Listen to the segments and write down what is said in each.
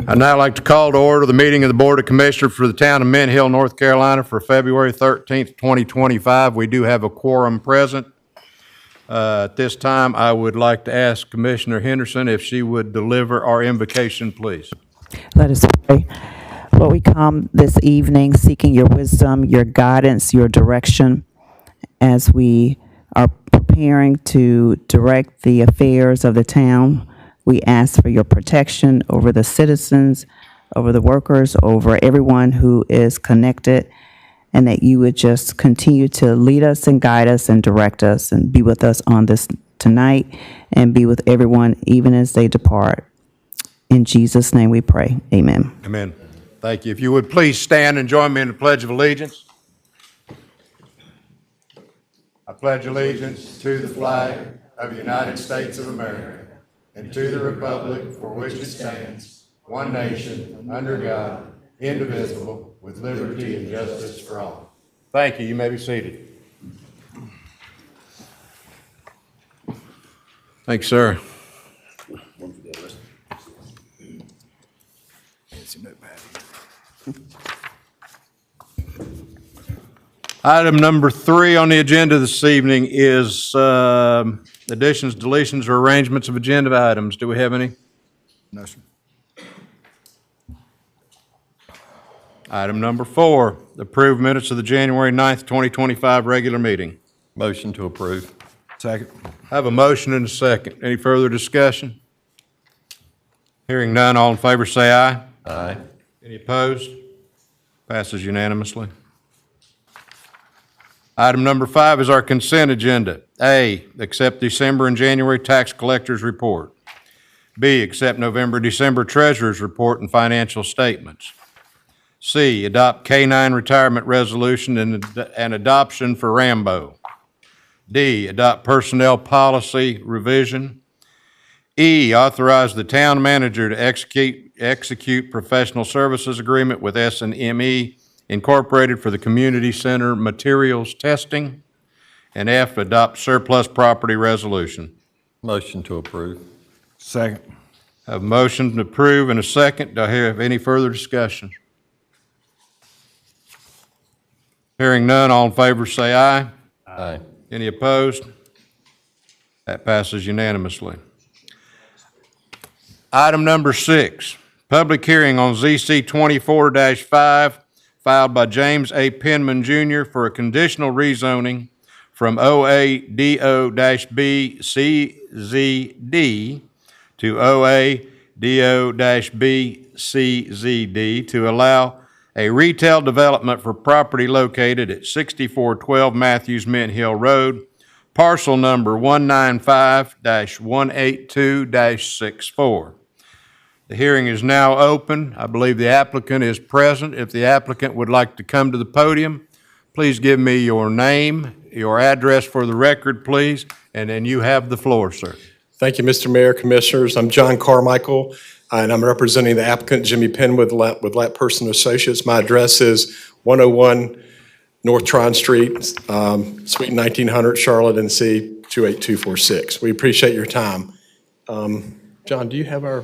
I'd now like to call to order the meeting of the Board of Commissioners for the town of Mint Hill, North Carolina for February 13th, 2025. We do have a quorum present. At this time, I would like to ask Commissioner Henderson if she would deliver our invocation, please. Let us pray. Lord, we come this evening seeking your wisdom, your guidance, your direction as we are preparing to direct the affairs of the town. We ask for your protection over the citizens, over the workers, over everyone who is connected, and that you would just continue to lead us and guide us and direct us and be with us on this tonight and be with everyone even as they depart. In Jesus' name we pray. Amen. Amen. Thank you. If you would please stand and join me in the Pledge of Allegiance. I pledge allegiance to the flag of the United States of America and to the republic for which it stands, one nation, under God, indivisible, with liberty and justice for all. Thank you. You may be seated. Thanks, sir. Item number 3 on the agenda this evening is additions, deletions, or arrangements of agenda items. Do we have any? No, sir. Item number 4, approved minutes of the January 9th, 2025 regular meeting. Motion to approve. Second. I have a motion and a second. Any further discussion? Hearing none, all in favor say aye. Aye. Any opposed? Passes unanimously. Item number 5 is our consent agenda. A, accept December and January tax collectors report. B, accept November, December treasurer's report and financial statements. C, adopt K-9 retirement resolution and adoption for Rambo. D, adopt personnel policy revision. E, authorize the town manager to execute professional services agreement with S&ME Incorporated for the community center materials testing. And F, adopt surplus property resolution. Motion to approve. Second. I have a motion to approve and a second. Do I have any further discussion? Hearing none, all in favor say aye. Aye. Any opposed? That passes unanimously. Item number 6, public hearing on ZC 24-5, filed by James A. Penman Jr. for a conditional rezoning from OA-DO-B CZD to OA-DO-B CZD to allow a retail development for property located at 6412 Matthews Mint Hill Road, parcel number 195-182-64. The hearing is now open. I believe the applicant is present. If the applicant would like to come to the podium, please give me your name, your address for the record, please, and then you have the floor, sir. Thank you, Mr. Mayor, Commissioners. I'm John Carmichael, and I'm representing the applicant, Jimmy Penn, with Lat-Person Associates. My address is 101 North Tryon Street, Suite 1900, Charlotte, NC 28246. We appreciate your time. John, do you have our...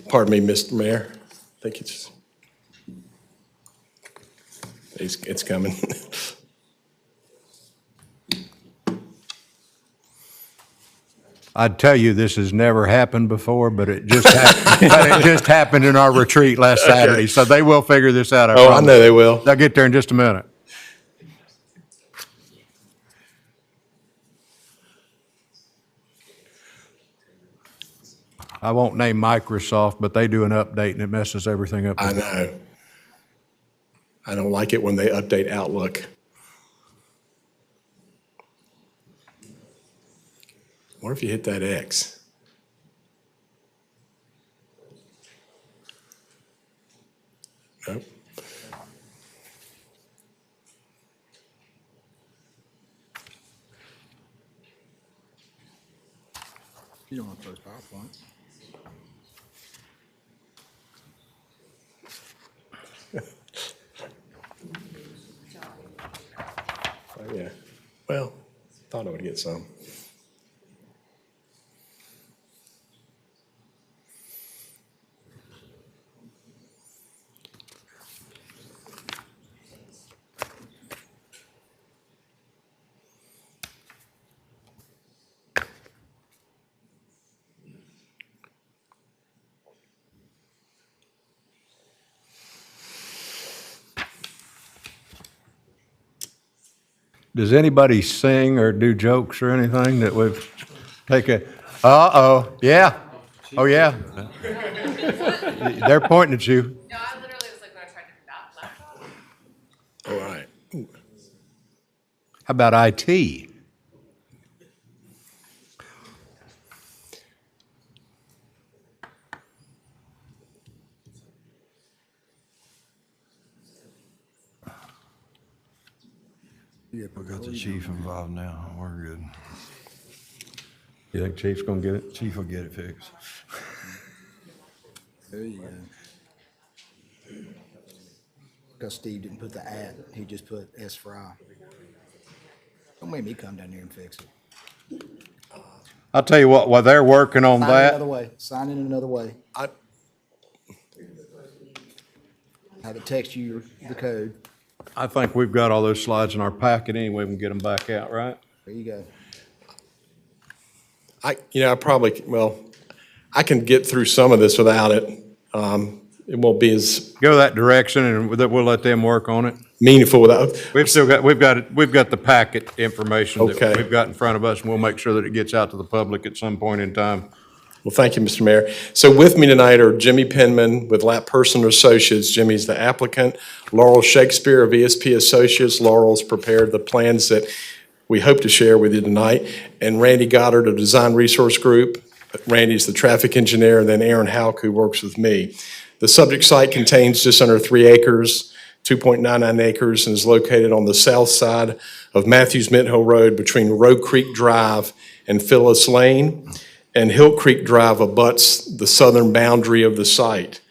Pardon me, Mr. Mayor. I think it's coming. I'd tell you this has never happened before, but it just happened, but it just happened in our retreat last Saturday, so they will figure this out. I I know they will. They'll get there in just a minute. I won't name Microsoft, but they do an update and it messes everything up. I know. I don't like it when they update Outlook. What if you hit that X? Nope. You don't want to close PowerPoint. Oh, yeah. Well, thought I would get some. Does anybody sing or do jokes or anything that we've taken? Uh-oh, yeah. Oh, yeah. They're pointing at you. No, I literally was like, when I tried to that laptop. All right. How about IT? Yep, we got the chief involved now. We're good. You think Chief's gonna get it? Chief will get it fixed. There you go. Because Steve didn't put the at, he just put S for I. Don't make me come down there and fix it. I'll tell you what, while they're working on Sign it another that, way, sign it another way. I- Have it text you the code. I think we've got all those slides in our packet anyway, we can get them back out, right? There you go. I probably, well, I can get through some of this without it. It won't be as Go that direction and we'll let them work on it. meaningful without, We've got the packet information Okay. that we've got in front of us, and we'll make sure that it gets out to the public at some point in time. well, thank you, Mr. Mayor. So with me tonight are Jimmy Penman with Lapp Person Associates. Jimmy's the applicant. Laurel Shakespeare of ESP Associates. Laurel's prepared the plans that we hope to share with you tonight. And Randy Goddard of Design Resource Group. Randy's the traffic engineer, and then Aaron Hauk, who works with me. The subject site contains just under 3 acres, 2.99 acres, and is located on the south side of Matthews Mint Hill Road between Road Creek Drive and Phyllis Lane. And Hill Creek Drive abuts the southern boundary of the site.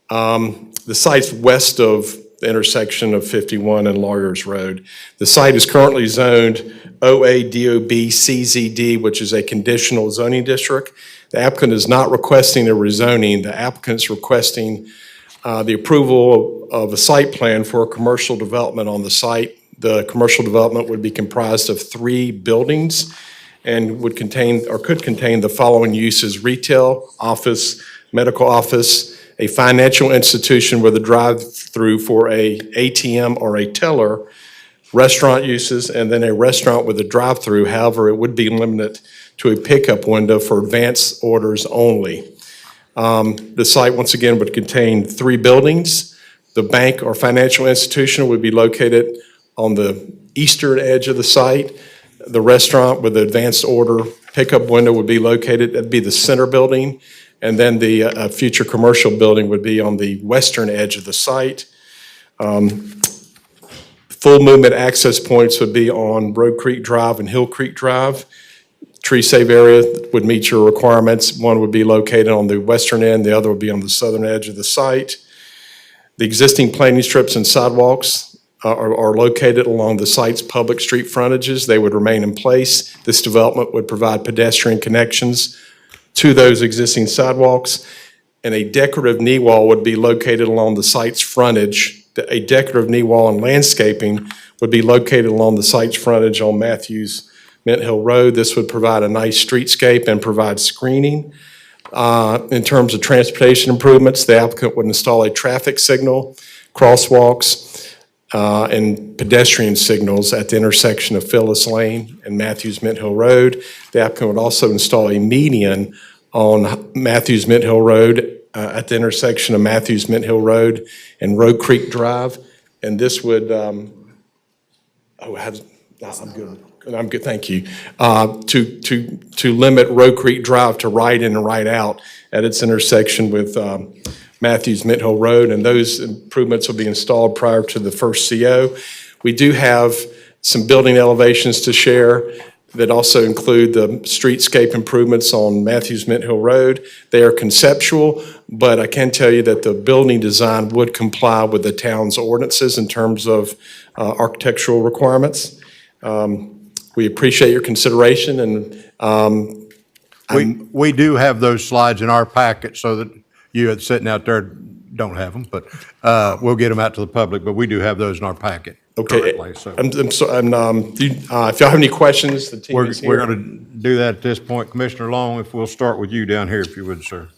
The site's west of the intersection of 51 and Lawyers Road. The site is currently zoned OA-DOB CZD, which is a conditional zoning district. The applicant is not requesting a rezoning. The applicant's requesting the approval of a site plan for a commercial development on the site. The commercial development would be comprised of 3 buildings and would contain, or could contain, the following uses: retail, office, medical office, a financial institution with a drive-through for a ATM or a teller, restaurant uses, and then a restaurant with a drive-through. However, it would be limited to a pickup window for advance orders only. The site, once again, would contain 3 buildings. The bank or financial institution would be located on the eastern edge of the site. The restaurant with the advanced order pickup window would be located, that'd be the center building. And then the future commercial building would be on the western edge of the site. Full movement access points would be on Road Creek Drive and Hill Creek Drive. Tree save area would meet your requirements. One would be located on the western end, the other would be on the southern edge of the site. The existing planting strips and sidewalks are located along the site's public street frontages. They would remain in place. This development would provide pedestrian connections to those existing sidewalks. And a decorative knee wall would be located along the site's frontage. A decorative knee wall and landscaping would be located along the site's frontage on Matthews Mint Hill Road. This would provide a nice streetscape and provide screening. In terms of transportation improvements, the applicant would install a traffic signal, crosswalks, and pedestrian signals at the intersection of Phyllis Lane and Matthews Mint Hill Road. The applicant would also install a median on Matthews Mint Hill Road at the intersection of Matthews Mint Hill Road and Road Creek Drive. And this would, I'm good, thank you. To limit Road Creek Drive to right in and right out at its intersection with Matthews Mint Hill Road, and those improvements will be installed prior to the first CO. We do have some building elevations to share that also include the streetscape improvements on Matthews Mint Hill Road. They are conceptual, but I can tell you that the building design would comply with the town's ordinances in terms of architectural requirements. We appreciate your consideration, and We do have those slides in our packet so that you that's sitting out there don't have them, but we'll get them out to the public, but we do have those in our packet okay. currently, so. If y'all have any questions, the team is here. We're going to do that at this point. Commissioner Long, if we'll start with you down here, if you would, sir.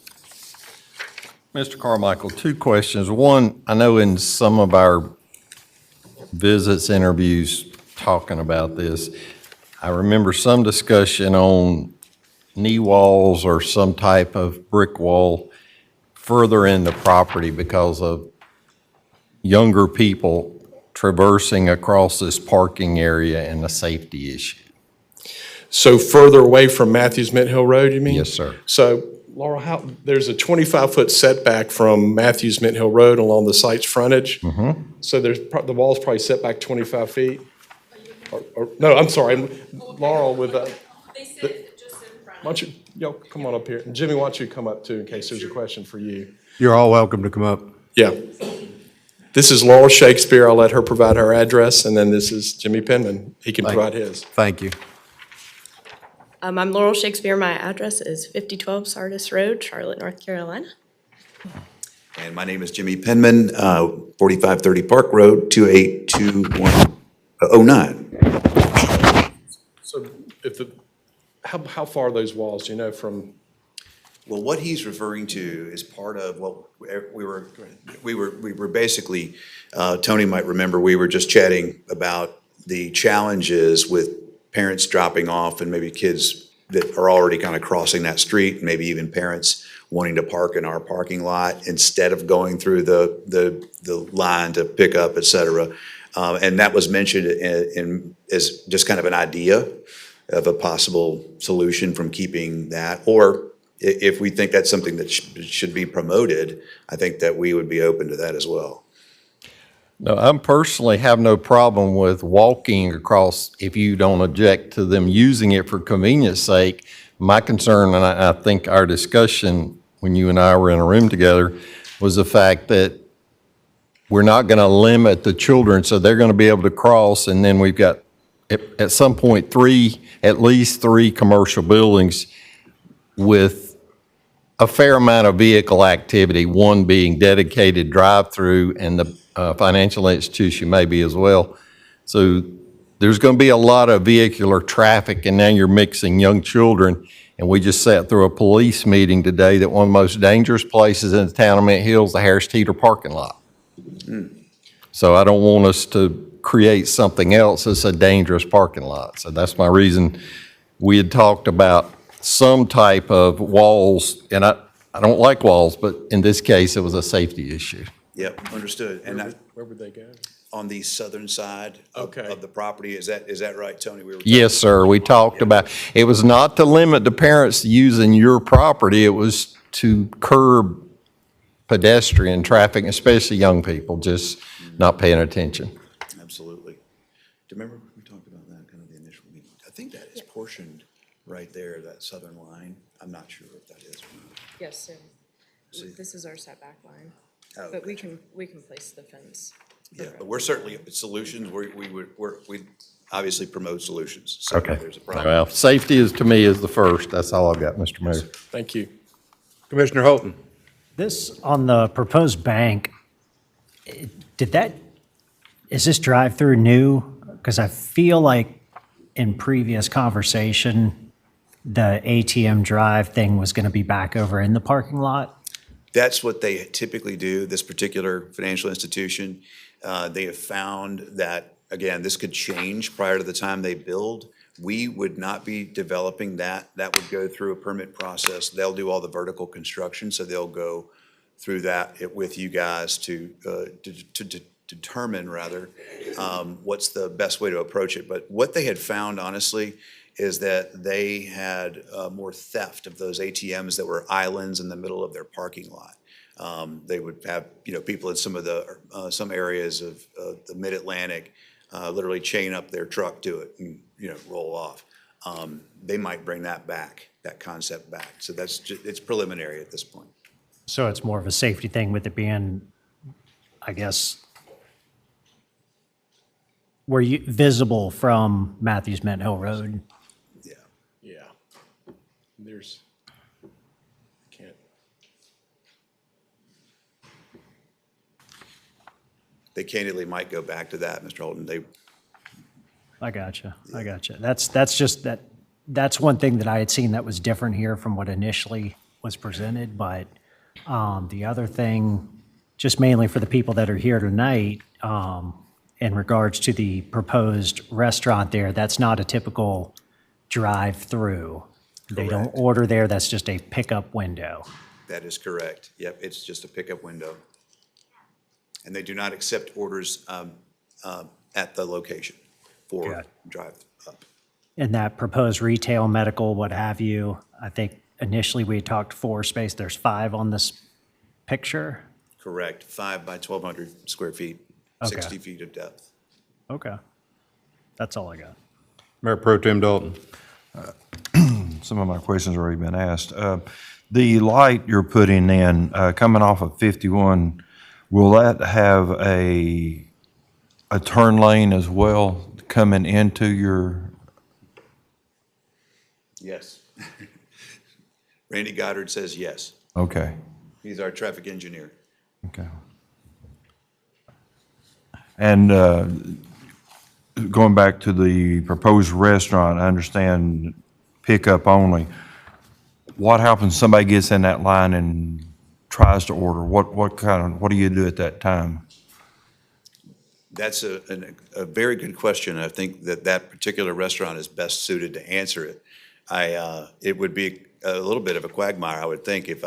Mr. Carmichael, 2 questions. One, I know in some of our visits, interviews, talking about this, I remember some discussion on knee walls or some type of brick wall further in the property because of younger people traversing across this parking area and a safety issue. So further away from Matthews Mint Hill Road, you mean? Yes, sir. So Laura, there's a 25-foot setback from Matthews Mint Hill Road along the site's frontage. So the wall's probably set back 25 feet? No, I'm sorry, Laurel with, They sit just in front. why don't you, come on up here. And Jimmy, why don't you come up too, in case there's a question for you? You're all welcome to come up. Yeah. This is Laurel Shakespeare. I'll let her provide her address, and then this is Jimmy Penman. He can provide his. Thank you. I'm Laurel Shakespeare. My address is 5012 Sardis Road, Charlotte, North Carolina. And my name is Jimmy Penman, 4530 Park Road, 28209. So how far are those walls, do you know, from? Well, what he's referring to is part of what we were basically, Tony might remember, we were just chatting about the challenges with parents dropping off and maybe kids that are already kind of crossing that street, maybe even parents wanting to park in our parking lot instead of going through the line to pick up, et cetera. And that was mentioned as just kind of an idea of a possible solution from keeping that, or if we think that's something that should be promoted, I think that we would be open to that as well. No, I personally have no problem with walking across if you don't object to them using it for convenience sake. My concern, and I think our discussion when you and I were in a room together, was the fact that we're not going to limit the children, so they're going to be able to cross, and then we've got, at some point, at least three commercial buildings with a fair amount of vehicle activity, one being dedicated drive-through, and the financial institution maybe as well. So there's going to be a lot of vehicular traffic, and now you're mixing young children. And we just sat through a police meeting today that one of the most dangerous places in the town of Mint Hill is the Harris Teeter parking lot. So I don't want us to create something else that's a dangerous parking lot. So that's my reason we had talked about some type of walls, and I don't like walls, but in this case, it was a safety issue. Yep, understood. And Where would they go? on the southern side Okay. of the property, is that right, Tony? We were Yes, sir, we talked about, it was not to limit the parents using your property, it was to curb pedestrian traffic, especially young people, just not paying attention. Absolutely. Do you remember we talked about that, kind of the initial meeting? I think that is portioned right there, that southern line. I'm not sure if that is or not. Yes, this is our setback line, Oh, but we gotcha. can place the fence. Yeah, but we're certainly, solutions, we obviously promote solutions. So if there's a problem. Well, safety is, to me, is the first, that's all I've got, Mr. Mayor. Thank you. Commissioner Holton? This, on the proposed bank, is this drive-through new? Because I feel like in previous conversation, the ATM drive thing was going to be back over in the parking lot. That's what they typically do, this particular financial institution. They have found that, again, this could change prior to the time they build. We would not be developing that. That would go through a permit process. They'll do all the vertical construction, so they'll go through that with you guys to determine, rather, what's the best way to approach it. But what they had found, honestly, is that they had more theft of those ATMs that were islands in the middle of their parking lot. They would have, people in some areas of the Mid-Atlantic literally chain up their truck to it and, roll off. They might bring that concept back. So it's preliminary at this point. So it's more of a safety thing with it being, I guess, were you visible from Matthews Mint Hill Road? Yeah. Yeah. Can't. They candidly might go back to that, Mr. Holden. I gotcha. That's one thing that I had seen that was different here from what initially was presented, but the other thing, just mainly for the people that are here tonight, in regards to the proposed restaurant there, that's not a typical drive-through. They don't Correct. order there, that's just a pickup window. That is correct. Yep, it's just a pickup window. And they do not accept orders at the location for Good. drive up. And that proposed retail, medical, what have you, I think initially we talked 4 space, there's 5 on this picture? Correct, 5 by 1,200 square feet, Okay. 60 feet of depth. Okay. That's all I got. Mayor Pro Tem Dalton. Some of my questions have already been asked. The light you're putting in, coming off of 51, will that have a turn lane as well coming into your, Yes. Randy Goddard says yes. okay, He's our traffic engineer. okay. And going back to the proposed restaurant, I understand pickup only. What happens, somebody gets in that line and tries to order? What do you do at that time? That's a very good question. I think that particular restaurant is best suited to answer it. It would be a little bit of a quagmire, I would think, if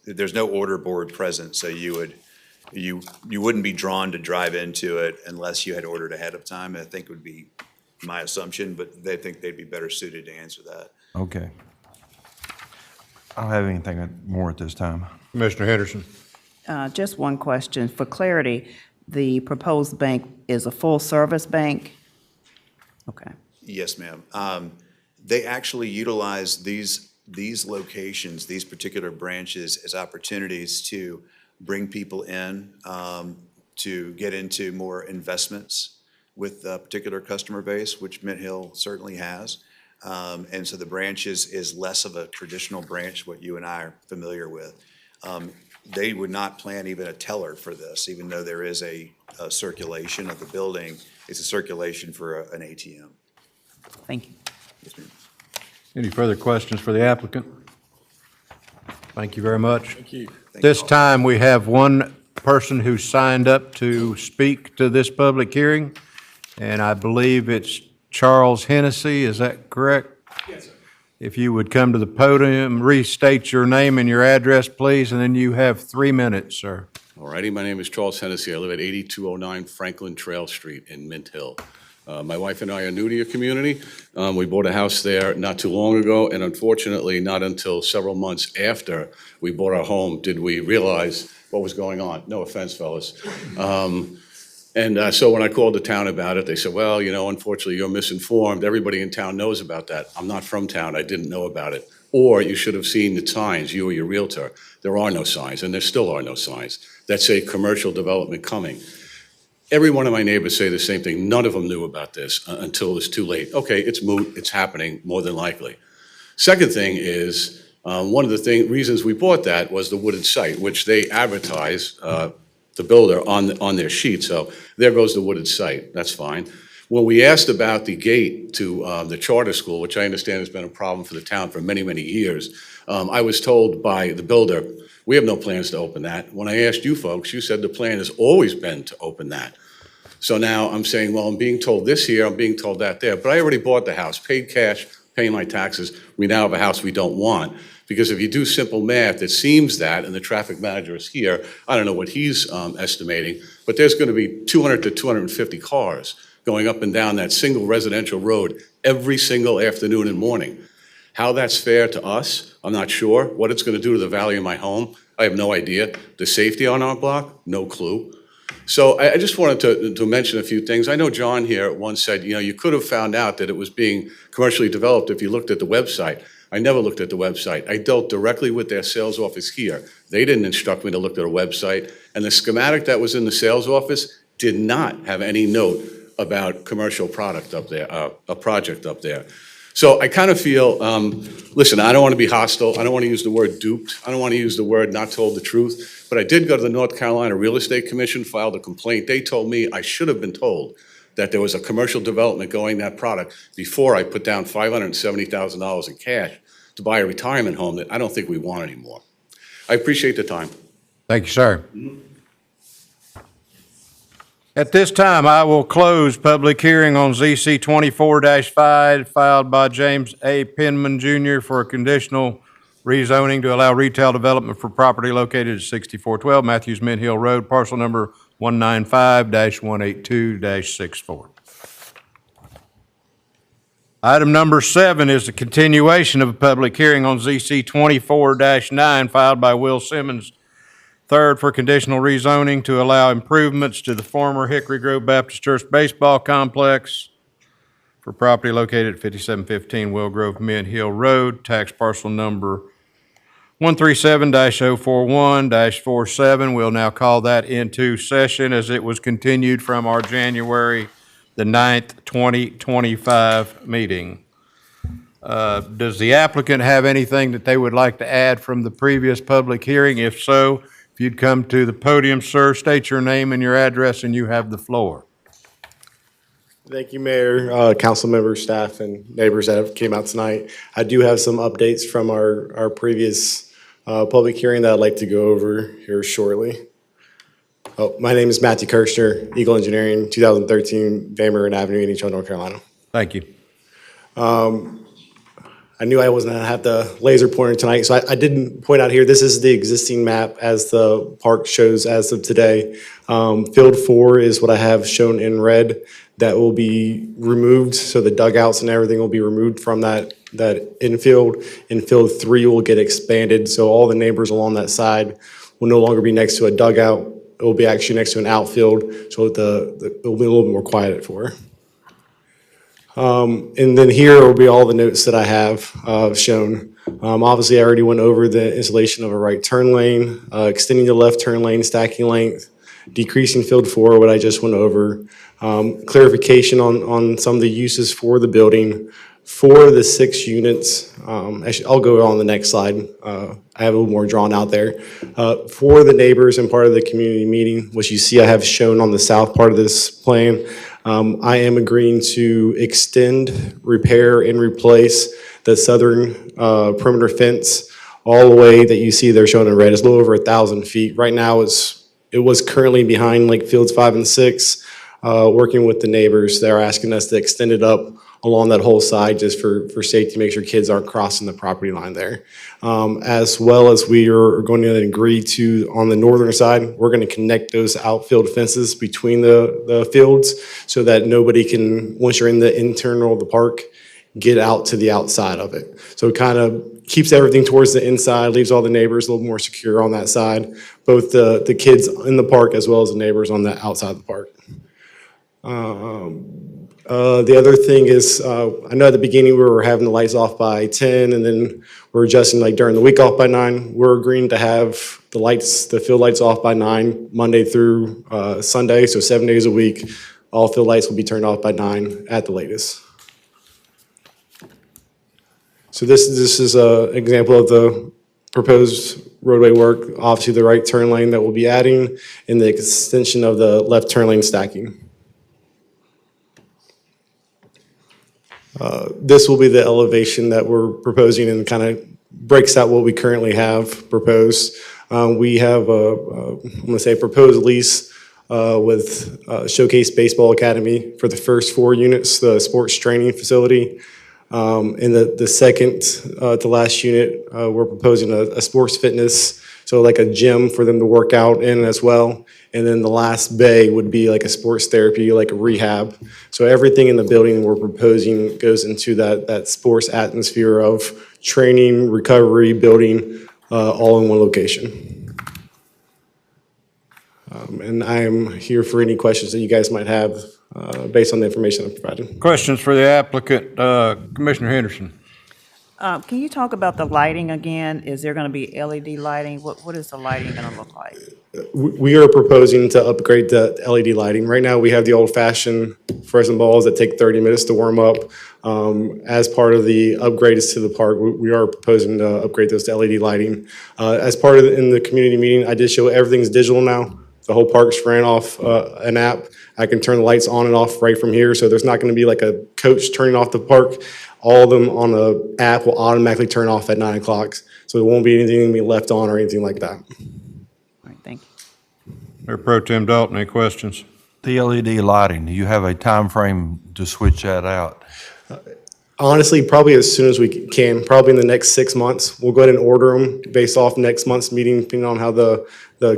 there's no order board present, so you wouldn't be drawn to drive into it unless you had ordered ahead of time, I think would be my assumption, but they think they'd be better suited to answer that. Okay. I don't have anything more at this time. Commissioner Henderson. Just one question. For clarity, the proposed bank is a full-service bank? Okay. Yes, ma'am. They actually utilize these locations, these particular branches, as opportunities to bring people in, to get into more investments with a particular customer base, which Mint Hill certainly has. And so the branch is less of a traditional branch, what you and I are familiar with. They would not plan even a teller for this, even though there is a circulation of the building. It's a circulation for an ATM. Thank you. Yes, ma'am. Any further questions for the applicant? Thank you very much. Thank you. This time, we have one person who signed up to speak to this public hearing, and I believe it's Charles Hennessy. Is that correct? Yes, sir. If you would come to the podium, restate your name and your address, please, and then you have 3 minutes, sir. All righty, my name is Charles Hennessy. I live at 8209 Franklin Trail Street in Mint Hill. My wife and I are new to your community. We bought a house there not too long ago, and unfortunately, not until several months after we bought our home did we realize what was going on. No offense, fellas. So when I called the town about it, they said, well, you know, unfortunately, you're misinformed. Everybody in town knows about that. I'm not from town. I didn't know about it. Or you should have seen the signs, you or your realtor. There are no signs, and there still are no signs that say commercial development coming. Every one of my neighbors say the same thing. None of them knew about this until it's too late. Okay, it's moot. It's happening more than likely. Second thing is, one of the reasons we bought that was the wooded site, which they advertise, the builder, on their sheet. So there goes the wooded site. That's fine. When we asked about the gate to the charter school, which I understand has been a problem for the town for many, many years, I was told by the builder, we have no plans to open that. When I asked you folks, you said the plan has always been to open that. So now I'm saying, well, I'm being told this here, I'm being told that there, but I already bought the house, paid cash, paying my taxes. We now have a house we don't want. Because if you do simple math, it seems that, and the traffic manager is here, I don't know what he's estimating, but there's going to be 200 to 250 cars going up and down that single residential road every single afternoon and morning. How that's fair to us, I'm not sure. What it's going to do to the value of my home, I have no idea. The safety on our block, no clue. So I just wanted to mention a few things. I know John here once said, you know, you could have found out that it was being commercially developed if you looked at the website. I never looked at the website. I dealt directly with their sales office here. They didn't instruct me to look at a website. And the schematic that was in the sales office did not have any note about commercial product up there, a project up there. So I kind of feel, listen, I don't want to be hostile. I don't want to use the word duped. I don't want to use the word not told the truth. But I did go to the North Carolina Real Estate Commission, filed a complaint. They told me I should have been told that there was a commercial development going that product before I put down $570,000 in cash to buy a retirement home that I don't think we want anymore. I appreciate the time. Thank you, sir. At this time, I will close public hearing on ZC 24-5 filed by James A. Penman Jr. for a conditional rezoning to allow retail development for property located at 6412 Matthews Mint Hill Road, parcel number 195-182-64. Item number 7 is the continuation of a public hearing on ZC 24-9 filed by Will Simmons III for conditional rezoning to allow improvements to the former Hickory Grove Baptist Church baseball complex for property located at 5715 Will Grove Mint Hill Road, tax parcel number 137-041-47. We'll now call that into session as it was continued from our January the 9th, 2025 meeting. Does the applicant have anything that they would like to add from the previous public hearing? If so, if you'd come to the podium, sir, state your name and your address, and you have the floor. Thank you, Mayor, council members, staff, and neighbors that have came out tonight. I do have some updates from our previous public hearing that I'd like to go over here shortly. Oh, my name is Matthew Kirshner, Eagle Engineering, 2013 Van Buren Avenue, East Charlotte, North Carolina. Thank you. I knew I wasn't gonna have the laser pointer tonight, so I didn't point out here, this is the existing map as the park shows as of today. Field 4 is what I have shown in red. That will be removed, so the dugouts and everything will be removed from that infield. And Field 3 will get expanded, so all the neighbors along that side will no longer be next to a dugout. It will be actually next to an outfield, so it will be a little bit more quiet for. And then here will be all the notes that I have shown. Obviously, I already went over the installation of a right turn lane, extending the left turn lane, stacking length, decreasing Field 4, what I just went over. Clarification on some of the uses for the building. For the 6 units, actually, I'll go on the next slide. I have a little more drawn out there. For the neighbors and part of the community meeting, which you see I have shown on the south part of this plan, I am agreeing to extend, repair, and replace the southern perimeter fence all the way that you see there shown in red. It's a little over 1,000 feet. Right now, it was currently behind like Fields 5 and 6. Working with the neighbors, they're asking us to extend it up along that whole side just for safety, make sure kids aren't crossing the property line there. As well as we are going to agree to, on the northern side, we're going to connect those outfield fences between the fields so that nobody can, once you're in the internal of the park, get out to the outside of it. So it kind of keeps everything towards the inside, leaves all the neighbors a little more secure on that side, both the kids in the park as well as the neighbors on the outside of the park. The other thing is, I know at the beginning we were having the lights off by 10 and then we're adjusting like during the week off by 9. We're agreeing to have the field lights off by 9, Monday through Sunday, so 7 days a week. All field lights will be turned off by 9 at the latest. So this is an example of the proposed roadway work, obviously the right turn lane that we'll be adding and the extension of the left turn lane stacking. This will be the elevation that we're proposing and kind of breaks out what we currently have proposed. We have I'm going to say proposed lease with Showcase Baseball Academy for the first 4 units, the sports training facility. In the second to last unit, we're proposing a sports fitness, so like a gym for them to work out in as well. And then the last bay would be like a sports therapy, like a rehab. So everything in the building we're proposing goes into that sports atmosphere of training, recovery, building, all in one location. And I am here for any questions that you guys might have based on the information I've provided. Questions for the applicant, Commissioner Henderson? Can you talk about the lighting again? Is there going to be LED lighting? What is the lighting going to look like? We are proposing to upgrade the LED lighting. Right now, we have the old-fashioned fluorescent balls that take 30 minutes to warm up. As part of the upgrades to the park, we are proposing to upgrade those to LED lighting. As part of in the community meeting, I did show everything's digital now. The whole park's ran off an app. I can turn the lights on and off right from here, so there's not going to be like a coach turning off the park. All of them on the app will automatically turn off at 9 o'clock, so there won't be anything to be left on or anything like that. All right, thank you. Mayor Pro Tem Dalton, any questions? The LED lighting, do you have a time frame to switch that out? Honestly, probably as soon as we can, probably in the next 6 months. We'll go ahead and order them based off next month's meeting, depending on how the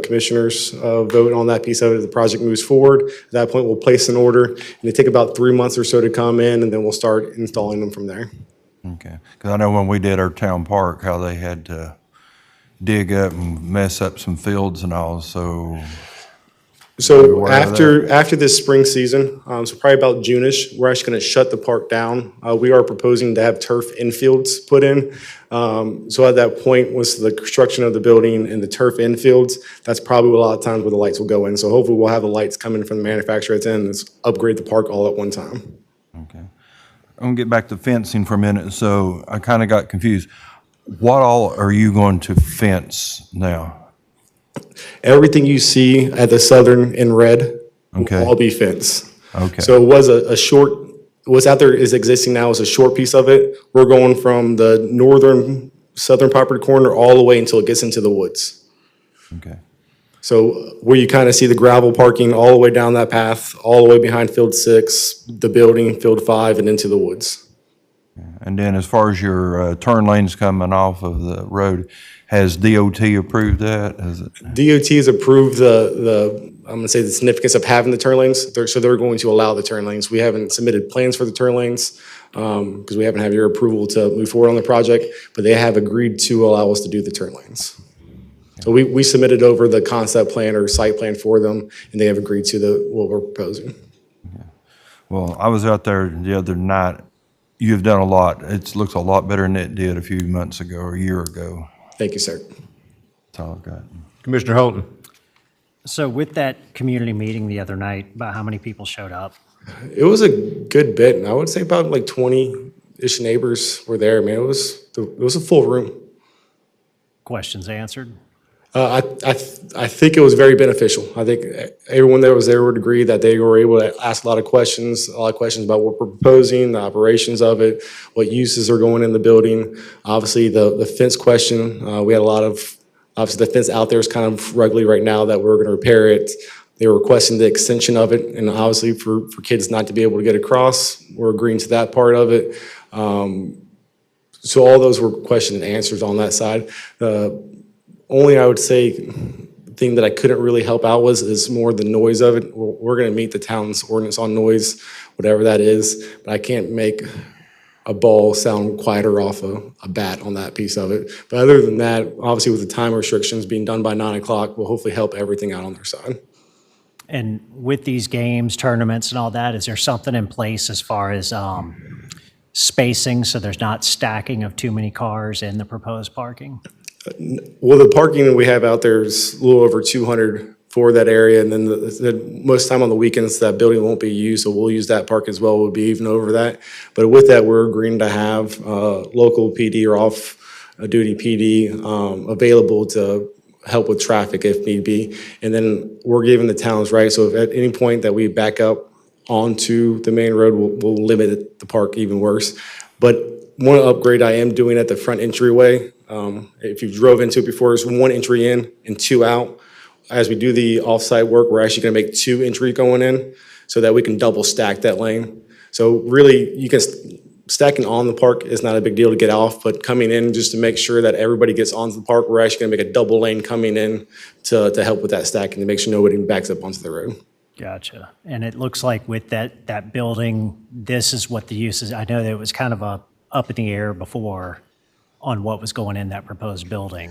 commissioners vote on that piece of it as the project moves forward. At that point, we'll place an order, and they take about 3 months or so to come in, and then we'll start installing them from there. Okay, because I know when we did our town park, how they had to dig up and mess up some fields and all, so. So aware of after this spring season, so probably about June-ish, we're actually going to shut the park down. We are proposing to have turf infields put in. So at that point, with the construction of the building and the turf infields, that's probably a lot of times where the lights will go in. So hopefully we'll have the lights coming from the manufacturer that's in and let's upgrade the park all at one time. Okay. I'm gonna get back to fencing for a minute, so I kind of got confused. What all are you going to fence now? Everything you see at the southern in red Okay. will all be fence. Okay. So it was a short, what's out there is existing now is a short piece of it. We're going from the southern property corner all the way until it gets into the woods. Okay. So where you kind of see the gravel parking all the way down that path, all the way behind Field 6, the building, Field 5, and into the woods. And then as far as your turn lanes coming off of the road, has DOT approved that? Has it? DOT has approved I'm gonna say the significance of having the turn lanes, so they're going to allow the turn lanes. We haven't submitted plans for the turn lanes, because we haven't had your approval to move forward on the project, but they have agreed to allow us to do the turn lanes. So we submitted over the concept plan or site plan for them, and they have agreed to what we're proposing. Well, I was out there the other night. You've done a lot. It looks a lot better than it did a few months ago or a year ago. Thank you, sir. That's all I've got. Commissioner Holton? So with that community meeting the other night, about how many people showed up? It was a good bit, and I would say about like 20-ish neighbors were there. Man, it was a full room. Questions answered? I think it was very beneficial. I think everyone that was there would agree that they were able to ask a lot of questions about what we're proposing, the operations of it, what uses are going in the building. Obviously, the fence question, we had a lot of, obviously the fence out there is kind of ruggly right now that we're going to repair it. They were requesting the extension of it, and obviously for kids not to be able to get across, we're agreeing to that part of it. So all those were questions and answers on that side. Only I would say thing that I couldn't really help out is more the noise of it. We're going to meet the town's ordinance on noise, whatever that is, but I can't make a ball sound quieter off a bat on that piece of it. But other than that, obviously with the time restrictions being done by 9 o'clock, we'll hopefully help everything out on their side. And with these games, tournaments and all that, is there something in place as far as spacing so there's not stacking of too many cars in the proposed parking? Well, the parking that we have out there is a little over 200 for that area, and then most time on the weekends, that building won't be used, so we'll use that park as well. We'll be even over that. But with that, we're agreeing to have local PD or off-duty PD available to help with traffic if need be. And then we're giving the towns rights, so if at any point that we back up onto the main road, we'll limit the park even worse. But one upgrade I am doing at the front entryway, if you drove into it before, is 1 entry in and 2 out. As we do the off-site work, we're actually going to make 2 entries going in so that we can double stack that lane. So really, you can stacking on the park is not a big deal to get off, but coming in just to make sure that everybody gets onto the park, we're actually going to make a double lane coming in to help with that stacking to make sure nobody backs up onto the road. Gotcha. And it looks like with that building, this is what the use is. I know that it was kind of up in the air before on what was going in that proposed building.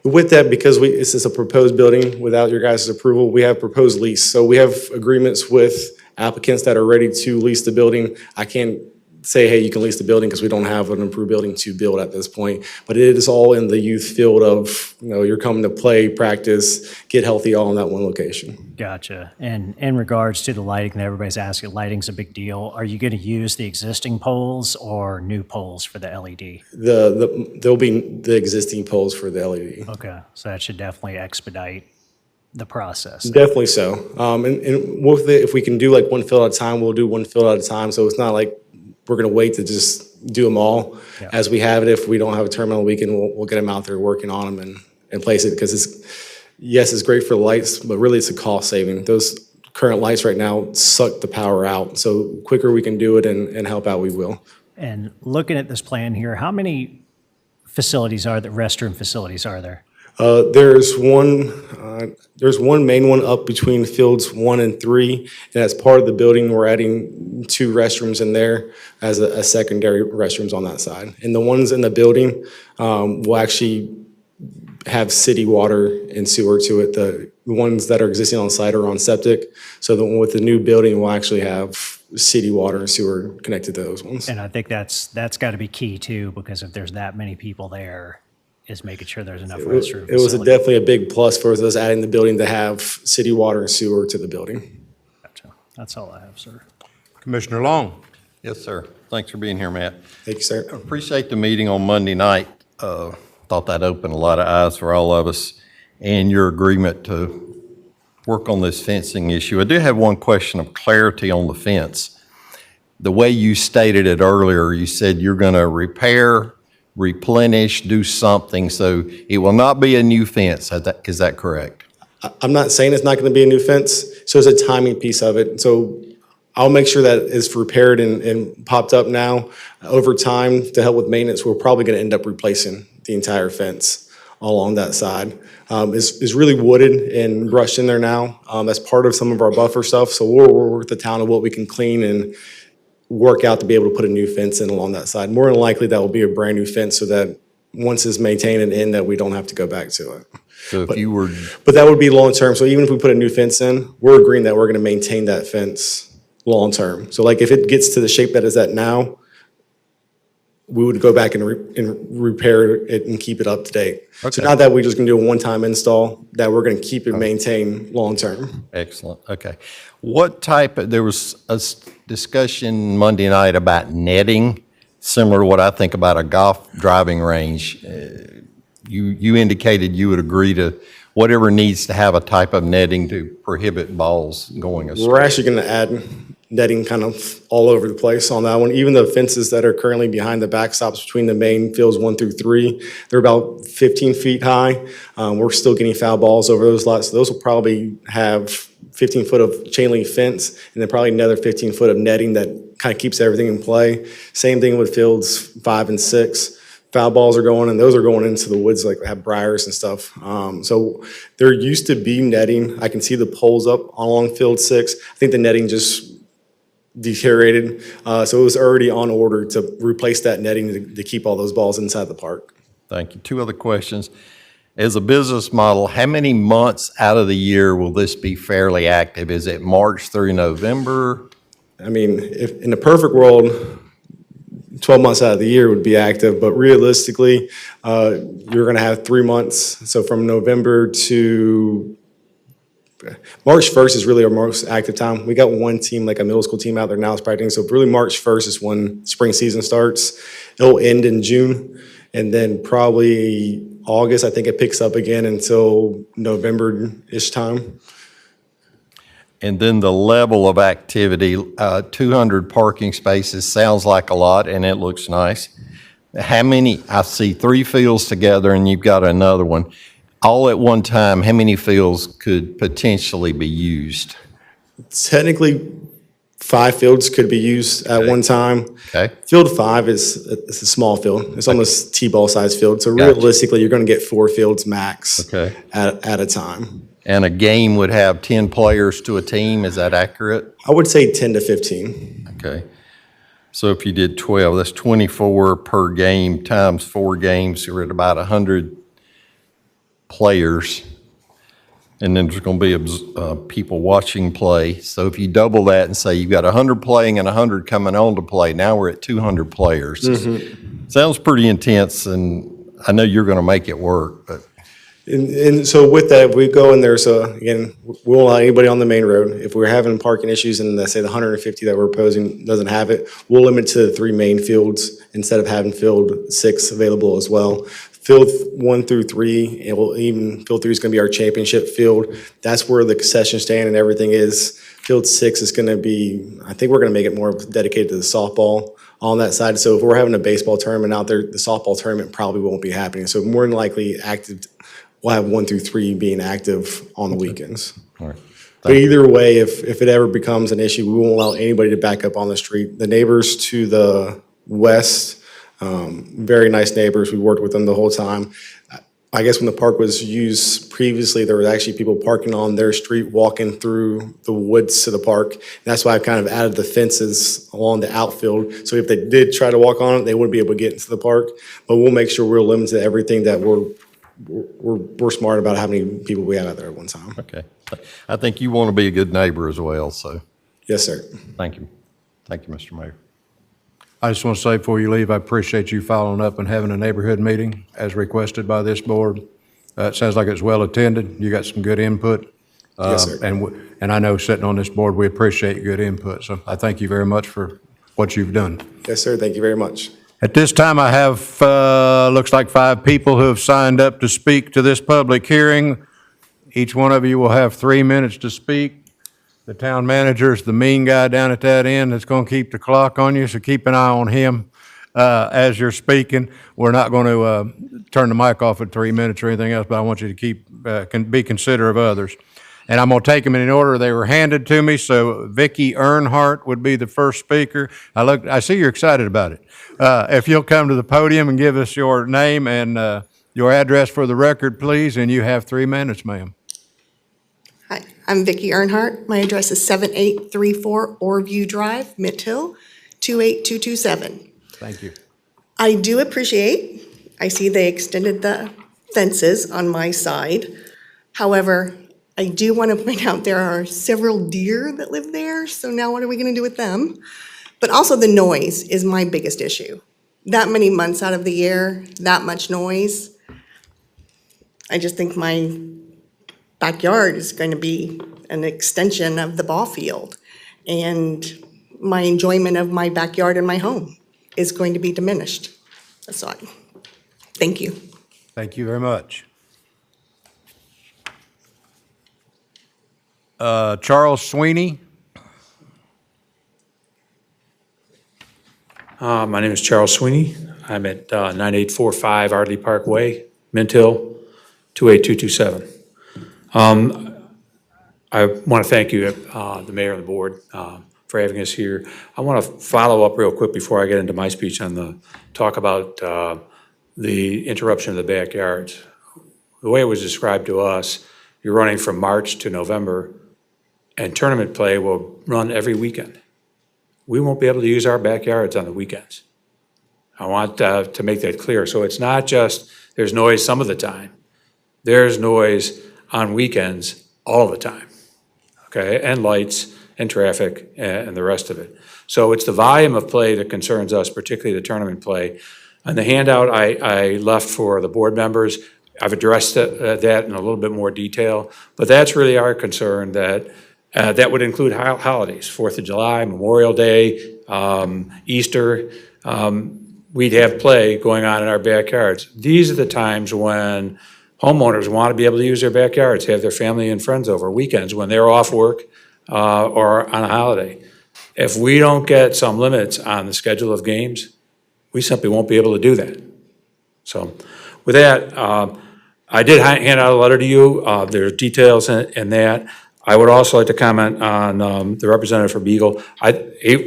With that, because this is a proposed building without your guys' approval, we have proposed lease. So we have agreements with applicants that are ready to lease the building. I can't say, hey, you can lease the building because we don't have an approved building to build at this point. But it is all in the youth field of, you're coming to play, practice, get healthy all in that one location. Gotcha. And in regards to the lighting that everybody's asking, lighting's a big deal. Are you going to use the existing poles or new poles for the LED? There'll be the existing poles for the LED. Okay, so that should definitely expedite the process. Definitely so. And with it, if we can do like one field at a time, we'll do one field at a time. So it's not like we're going to wait to just do them all. Yeah. As we have it, if we don't have a terminal weekend, we'll get them out there working on them and place it because it's great for the lights, but really it's a cost saving. Those current lights right now suck the power out. So quicker we can do it and help out, we will. And looking at this plan here, how many restroom facilities are there? There's one main one up between fields 1 and 3, and as part of the building, we're adding 2 restrooms in there as a secondary restrooms on that side. And the ones in the building will actually have city water and sewer to it. The ones that are existing on site are on septic, so with the new building, we'll actually have city water and sewer connected to those ones. And I think that's got to be key too, because if there's that many people there, is making sure there's enough restroom It was facilities. definitely a big plus for us adding the building to have city water and sewer to the building. Gotcha. That's all I have, sir. Commissioner Long? Yes, sir. Thanks for being here, Matt. Thank you, sir. Appreciate the meeting on Monday night. Thought that opened a lot of eyes for all of us, and your agreement to work on this fencing issue. I do have one question of clarity on the fence. The way you stated it earlier, you said you're going to repair, replenish, do something, so it will not be a new fence. Is that correct? I'm not saying it's not going to be a new fence, so it's a timing piece of it. So I'll make sure that it's repaired and popped up now. Over time, to help with maintenance, we're probably going to end up replacing the entire fence along that side. It's really wooded and brushed in there now. That's part of some of our buffer stuff, so we'll work with the town of what we can clean and work out to be able to put a new fence in along that side. More than likely, that will be a brand-new fence so that once it's maintained and in, that we don't have to go back to it. So if you were, But that would be long-term, so even if we put a new fence in, we're agreeing that we're gonna maintain that fence long-term. So like if it gets to the shape that it's at now, we would go back and repair it and keep it up to date. So Okay. not that we're just gonna do a one-time install, that we're gonna keep it maintained long-term. excellent, okay. There was a discussion Monday night about netting, similar to what I think about a golf driving range. You indicated you would agree to whatever needs to have a type of netting to prohibit balls going astray. We're actually gonna add netting kind of all over the place on that one. Even the fences that are currently behind the backstops between the main fields 1 through 3, they're about 15 feet high. We're still getting foul balls over those lots. So those will probably have 15 foot of chain link fence and then probably another 15 foot of netting that kind of keeps everything in play. Same thing with fields 5 and 6. Foul balls are going, and those are going into the woods, like have briars and stuff. So there used to be netting. I can see the poles up along field 6. I think the netting just deteriorated. So it was already on order to replace that netting to keep all those balls inside the park. Thank you. 2 other questions. As a business model, how many months out of the year will this be fairly active? Is it March through November? I mean, if in the perfect world, 12 months out of the year would be active, but realistically, you're going to have 3 months. So from November to March 1st is really our most active time. We got one team, like a middle school team out there now is practicing. So really March 1st is when spring season starts. It'll end in June, and then probably August, I think it picks up again until November-ish time. And then the level of activity, 200 parking spaces sounds like a lot, and it looks nice. How many, I see 3 fields together, and you've got another one. All at one time, how many fields could potentially be used? Technically, 5 fields could be used at one time. Okay. Field 5 is a small field. It's almost T-ball size field. So Gotcha. realistically, you're going to get 4 fields max Okay. at a time. And a game would have 10 players to a team, is that accurate? I would say 10 to 15. Okay. So if you did 12, that's 24 per game times 4 games, you're at about 100 players. And then there's going to be people watching play. So if you double that and say you've got 100 playing and 100 coming on to play, now we're at 200 players. Sounds pretty intense, and I know you're going to make it work, but And so with that, if we go in there, so again, we won't allow anybody on the main road. If we're having parking issues and let's say the 150 that we're proposing doesn't have it, we'll limit to the 3 main fields instead of having field 6 available as well. Field 1 through 3, field 3 is going to be our championship field. That's where the concession stand and everything is. Field 6 is going to be, I think we're going to make it more dedicated to the softball on that side. So if we're having a baseball tournament out there, the softball tournament probably won't be happening. So more than likely active, we'll have 1 through 3 being active on the weekends. all right. But either way, if it ever becomes an issue, we won't allow anybody to back up on the street. The neighbors to the west, very nice neighbors. We worked with them the whole time. I guess when the park was used previously, there were actually people parking on their street, walking through the woods to the park. And that's why I've kind of added the fences along the outfield. So if they did try to walk on it, they wouldn't be able to get into the park. But we'll make sure we're limited to everything that we're smart about how many people we have out there at one time. Okay. I think you want to be a good neighbor as well, so Yes, sir. thank you. Thank you, Mr. Mayor. I just want to say before you leave, I appreciate you following up and having a neighborhood meeting as requested by this board. It sounds like it's well attended. You got some good input. Yes, sir. And I know sitting on this board, we appreciate good input. So I thank you very much for what you've done. Yes, sir. Thank you very much. At this time, I have, looks like 5 people who have signed up to speak to this public hearing. Each one of you will have 3 minutes to speak. The town manager is the mean guy down at that end that's going to keep the clock on you, so keep an eye on him as you're speaking. We're not going to turn the mic off at 3 minutes or anything else, but I want you to be considerate of others. And I'm going to take them in order they were handed to me. So Vicki Earnhardt would be the first speaker. I see you're excited about it. If you'll come to the podium and give us your name and your address for the record, please, and you have 3 minutes, ma'am. Hi, I'm Vicki Earnhardt. My address is 7834 Orview Drive, Mint Hill, 28227. Thank you. I do appreciate, I see they extended the fences on my side. However, I do want to point out there are several deer that live there, so now what are we going to do with them? But also the noise is my biggest issue. That many months out of the year, that much noise. I just think my backyard is going to be an extension of the ball field. And my enjoyment of my backyard and my home is going to be diminished. That's all. Thank you. Thank you very much. Charles Sweeney. My name is Charles Sweeney. I'm at 9845 Ardley Park Way, Mint Hill, 28227. I want to thank you, the mayor and the board, for having us here. I want to follow up real quick before I get into my speech on the talk about the interruption of the backyards. The way it was described to us, you're running from March to November, and tournament play will run every weekend. We won't be able to use our backyards on the weekends. I want to make that clear. So it's not just there's noise some of the time. There's noise on weekends all the time, okay? And lights and traffic and the rest of it. So it's the volume of play that concerns us, particularly the tournament play. On the handout I left for the board members, I've addressed that in a little bit more detail, but that's really our concern, that that would include holidays, 4th of July, Memorial Day, Easter. We'd have play going on in our backyards. These are the times when homeowners want to be able to use their backyards, have their family and friends over, weekends when they're off work or on a holiday. If we don't get some limits on the schedule of games, we simply won't be able to do that. So with that, I did hand out a letter to you. There's details in that. I would also like to comment on the representative for Beagle.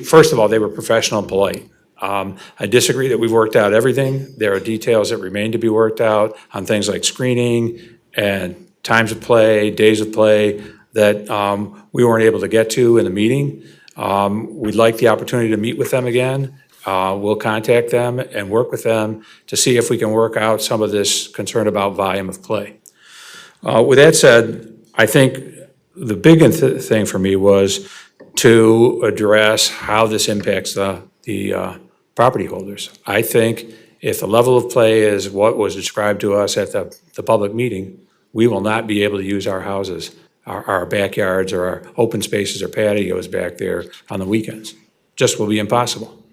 First of all, they were professional and polite. I disagree that we've worked out everything. There are details that remain to be worked out on things like screening and times of play, days of play that we weren't able to get to in the meeting. We'd like the opportunity to meet with them again. We'll contact them and work with them to see if we can work out some of this concern about volume of play. With that said, I think the big thing for me was to address how this impacts the property holders. I think if the level of play is what was described to us at the public meeting, we will not be able to use our houses, our backyards or our open spaces or patios back there on the weekends. Just will be impossible.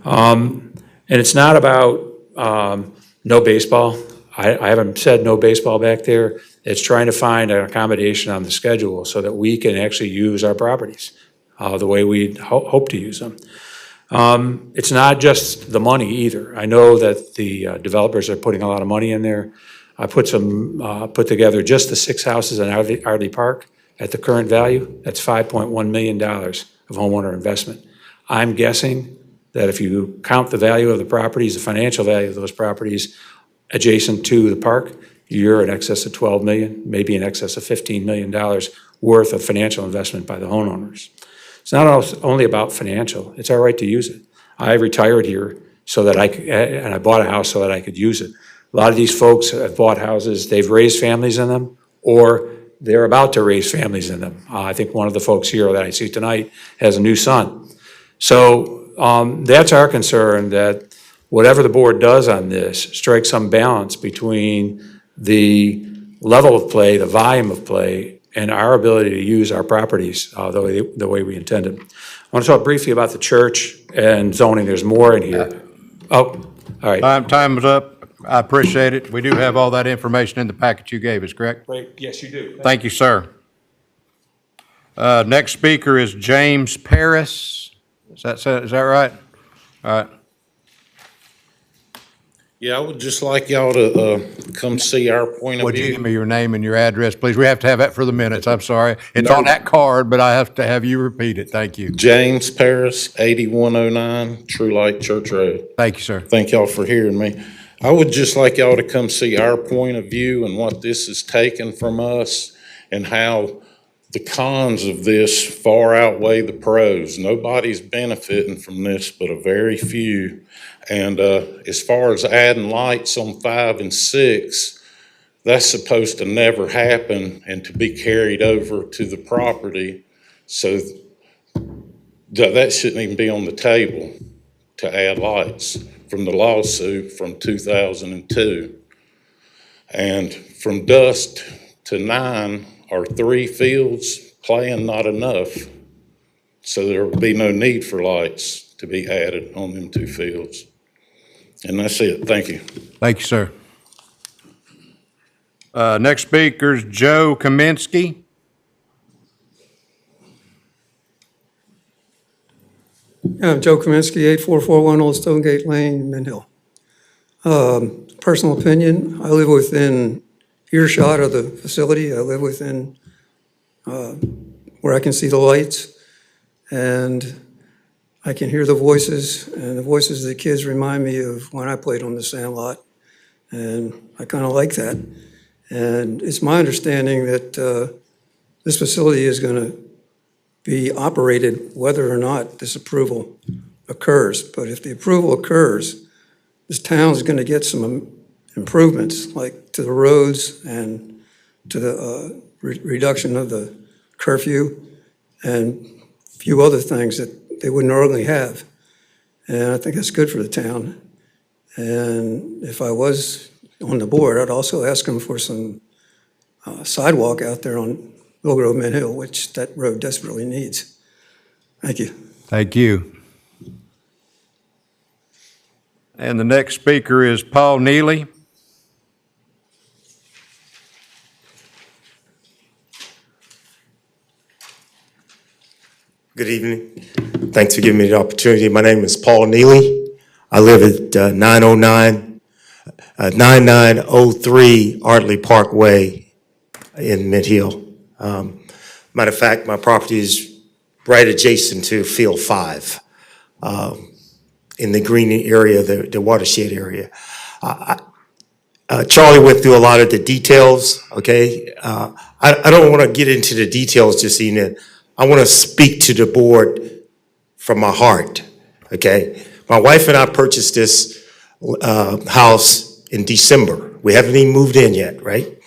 And it's not about no baseball. I haven't said no baseball back there. It's trying to find an accommodation on the schedule so that we can actually use our properties the way we hope to use them. It's not just the money either. I know that the developers are putting a lot of money in there. I put together just the 6 houses in Ardley Park At the current value, that's $5.1 million of homeowner investment. I'm guessing that if you count the value of the properties, the financial value of those properties adjacent to the park, you're in excess of 12 million, maybe in excess of $15 million worth of financial investment by the homeowners. It's not only about financial, it's our right to use it. I retired here so that and I bought a house so that I could use it. A lot of these folks have bought houses, they've raised families in them, or they're about to raise families in them. I think one of the folks here that I see tonight has a new son. So that's our concern, that whatever the board does on this, strike some balance between the level of play, the volume of play, and our ability to use our properties the way we intended. I want to talk briefly about the church and zoning. There's more in here. Oh, all right. Time is up. I appreciate it. We do have all that information in the packet you gave us, correct? Great. Yes, you do. Thank you, sir. Next speaker is James Paris. Is that right? All right. Yeah, I would just like y'all to come see our point of Would you view. give me your name and your address, please? We have to have that for the minutes. I'm sorry. It's on that card, but I have to have you repeat it. Thank you. James Paris, 8109 True Light Church Road. Thank you, sir. Thank y'all for hearing me. I would just like y'all to come see our point of view and what this is taken from us and how the cons of this far outweigh the pros. Nobody's benefiting from this but a very few. And as far as adding lights on 5 and 6, that's supposed to never happen and to be carried over to the property. So that shouldn't even be on the table to add lights from the lawsuit from 2002. And from dusk to 9 are 3 fields playing not enough. So there will be no need for lights to be added on them 2 fields. And that's it. Thank you. Thank you, sir. Next speaker is Joe Kaminsky. I'm Joe Kaminsky, 8441 Old Stonegate Lane, Mint Hill. Personal opinion, I live within earshot of the facility. I live within where I can see the lights, and I can hear the voices, and the voices of the kids remind me of when I played on the sandlot, and I kind of like that. And it's my understanding that this facility is going to be operated whether or not this approval occurs. But if the approval occurs, this town is going to get some improvements, like to the roads and to the reduction of the curfew and a few other things that they wouldn't normally have. And I think that's good for the town. And if I was on the board, I'd also ask them for some sidewalk out there on Mill Grove Mint Hill, which that road desperately needs. Thank you. Thank you. And the next speaker is Paul Neely. Good evening. Thanks for giving me the opportunity. My name is Paul Neely. I live at 9903 Artley Parkway in Mint Hill. Matter of fact, my property is right adjacent to Field 5 in the green area, the watershed area. Charlie went through a lot of the details, okay? I don't want to get into the details this evening. I want to speak to the board from my heart, okay? My wife and I purchased this house in December. We haven't even moved in yet, right?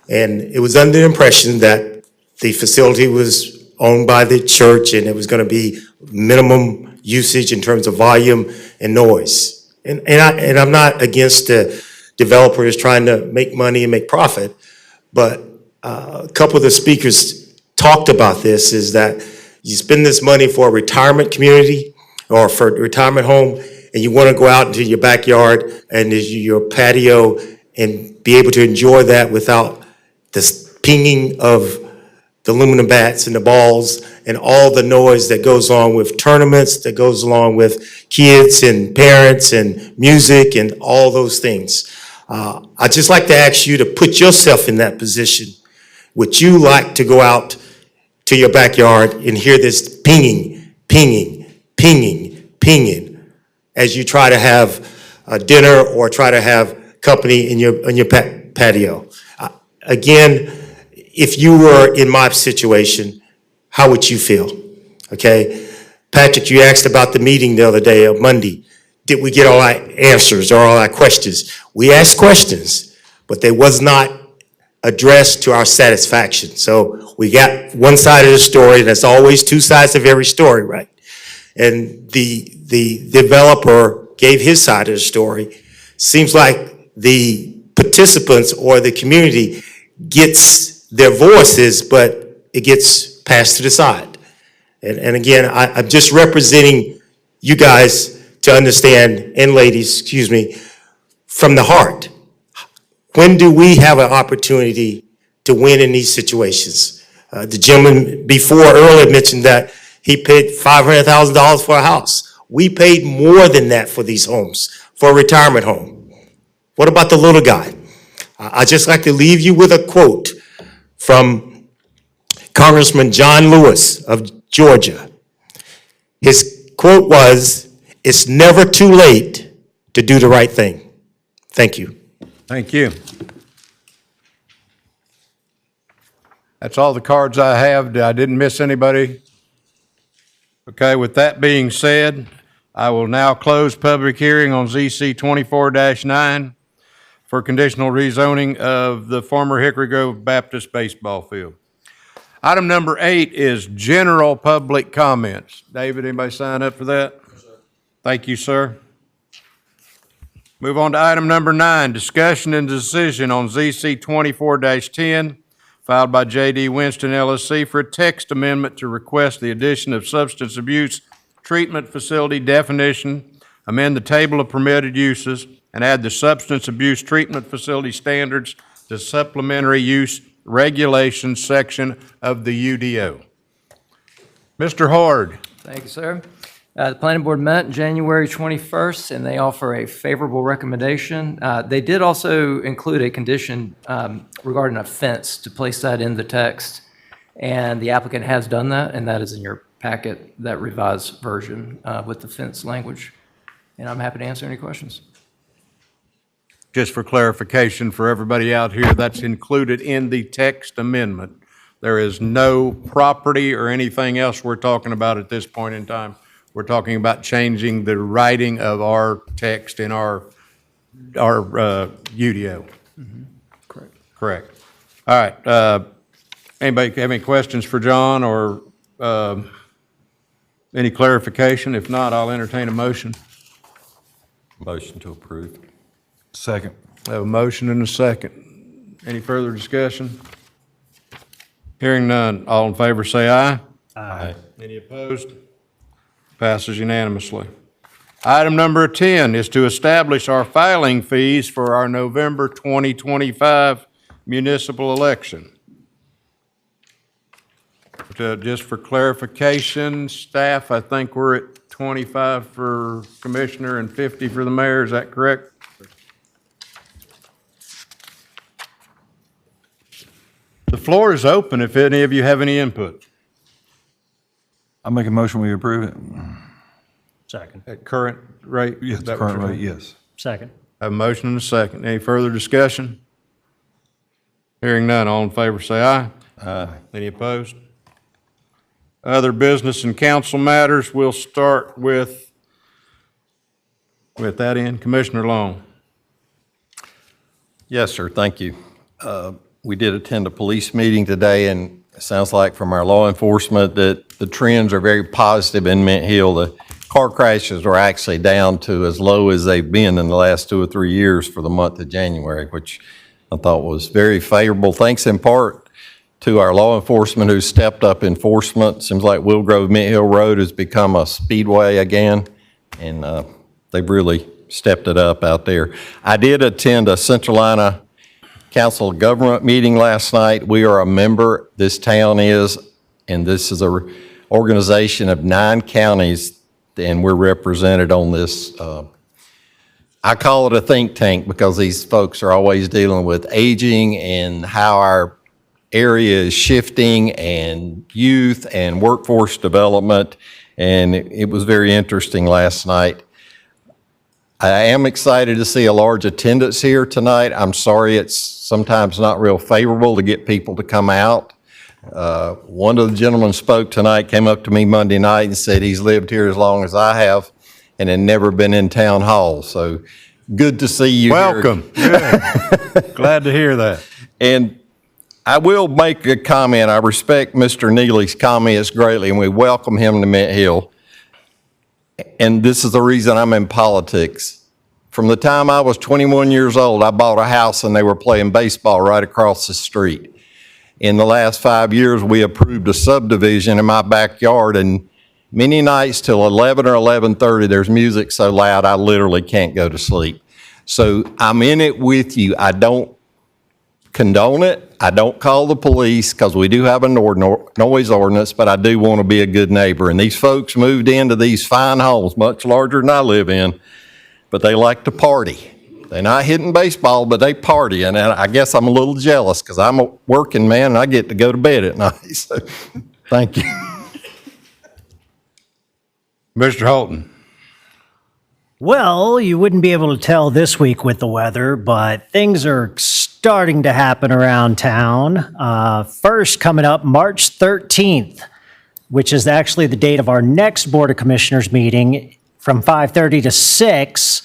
And it was under the impression that the facility was owned by the church and it was going to be minimum usage in terms of volume and noise. And I'm not against the developers trying to make money and make profit, but a couple of the speakers talked about this, is that you spend this money for a retirement community or for a retirement home, and you want to go out into your backyard and your patio and be able to enjoy that without the pinging of the aluminum bats and the balls and all the noise that goes along with tournaments, that goes along with kids and parents and music and all those things. I'd just like to ask you to put yourself in that position. Would you like to go out to your backyard and hear this pinging, pinging, pinging, pinging as you try to have dinner or try to have company in your patio. Again, if you were in my situation, how would you feel? Okay? Patrick, you asked about the meeting the other day, Monday. Did we get all our answers or all our questions? We asked questions, but they was not addressed to our satisfaction. So we got one side of the story. There's always two sides of every story, right? And the developer gave his side of the story. Seems like the participants or the community gets their voices, but it gets passed to the side. And again, I'm just representing you guys to understand, and ladies, excuse me, from the heart. When do we have an opportunity to win in these situations? The gentleman before earlier mentioned that he paid $500,000 for a house. We paid more than that for these homes, for a retirement home. What about the little guy? I'd just like to leave you with a quote from Congressman John Lewis of Georgia. His quote was, "It's never too late to do the right thing." Thank you. Thank you. That's all the cards I have. I didn't miss anybody. Okay, with that being said, I will now close public hearing on ZC 24-9 for conditional rezoning of the former Hickory Grove Baptist baseball field. Item number 8 is general public comments. David, anybody sign up for that? Yes, sir. Thank you, sir. Move on to item number 9, discussion and decision on ZC 24-10, filed by J.D. Winston LLC for a text amendment to request the addition of substance abuse treatment facility definition, amend the table of permitted uses, and add the substance abuse treatment facility standards to supplementary use regulations section of the UDO. Mr. Hord. Thank you, sir. The planning board met January 21st, and they offer a favorable recommendation. They did also include a condition regarding a fence to place that in the text, and the applicant has done that, and that is in your packet, that revised version with the fence language. And I'm happy to answer any questions. Just for clarification for everybody out here, that's included in the text amendment. There is no property or anything else we're talking about at this point in time. We're talking about changing the writing of our text in our UDO. Correct. Correct. All right. Anybody have any questions for John or any clarification? If not, I'll entertain a motion. Motion to approve. Second. I have a motion and a second. Any further discussion? Hearing none. All in favor say aye. Aye. Any opposed? Passes unanimously. Item number 10 is to establish our filing fees for our November 2025 municipal election. Just for clarification, staff, I think we're at 25 for commissioner and 50 for the mayor. Is that correct? The floor is open if any of you have any input. I make a motion, we approve it. Second. At current rate? Yes, Is that what current you're rate, saying? yes. Second. I have a motion and a second. Any further discussion? Hearing none, all in favor say aye. Aye. Any opposed? Other business and council matters, we'll start with that in, Commissioner Long. Yes, sir, thank you. We did attend a police meeting today, and it sounds like from our law enforcement that the trends are very positive in Mint Hill. The car crashes are actually down to as low as they've been in the last 2 or 3 years for the month of January, which I thought was very favorable. Thanks in part to our law enforcement who stepped up enforcement. Seems like Will Grove Mint Hill Road has become a speedway again, and they've really stepped it up out there. I did attend a Central Carolina Council of Government meeting last night. We are a member, this town is, and this is an organization of 9 counties, and we're represented on this. I call it a think tank because these folks are always dealing with aging and how our area is shifting, and youth and workforce development, and it was very interesting last night. I am excited to see a large attendance here tonight. I'm sorry it's sometimes not real favorable to get people to come out. One of the gentlemen spoke tonight, came up to me Monday night and said he's lived here as long as I have and had never been in town hall. So good to see you here. Welcome. Good. Glad to hear that. And I will make a comment. I respect Mr. Neely's comments greatly, and we welcome him to Mint Hill. And this is the reason I'm in politics. From the time I was 21 years old, I bought a house and they were playing baseball right across the street. In the last 5 years, we approved a subdivision in my backyard, and many nights till 11 or 11:30, there's music so loud I literally can't go to sleep. So I'm in it with you. I don't condone it. I don't call the police because we do have a noise ordinance, but I do want to be a good neighbor. And these folks moved into these fine homes, much larger than I live in, but they like to party. They're not hitting baseball, but they party. And I guess I'm a little jealous because I'm a working man and I get to go to bed at night. So thank you. Mr. Holton. Well, you wouldn't be able to tell this week with the weather, but things are starting to happen around town. First, coming up March 13th, which is actually the date of our next Board of Commissioners meeting from 5:30 to 6,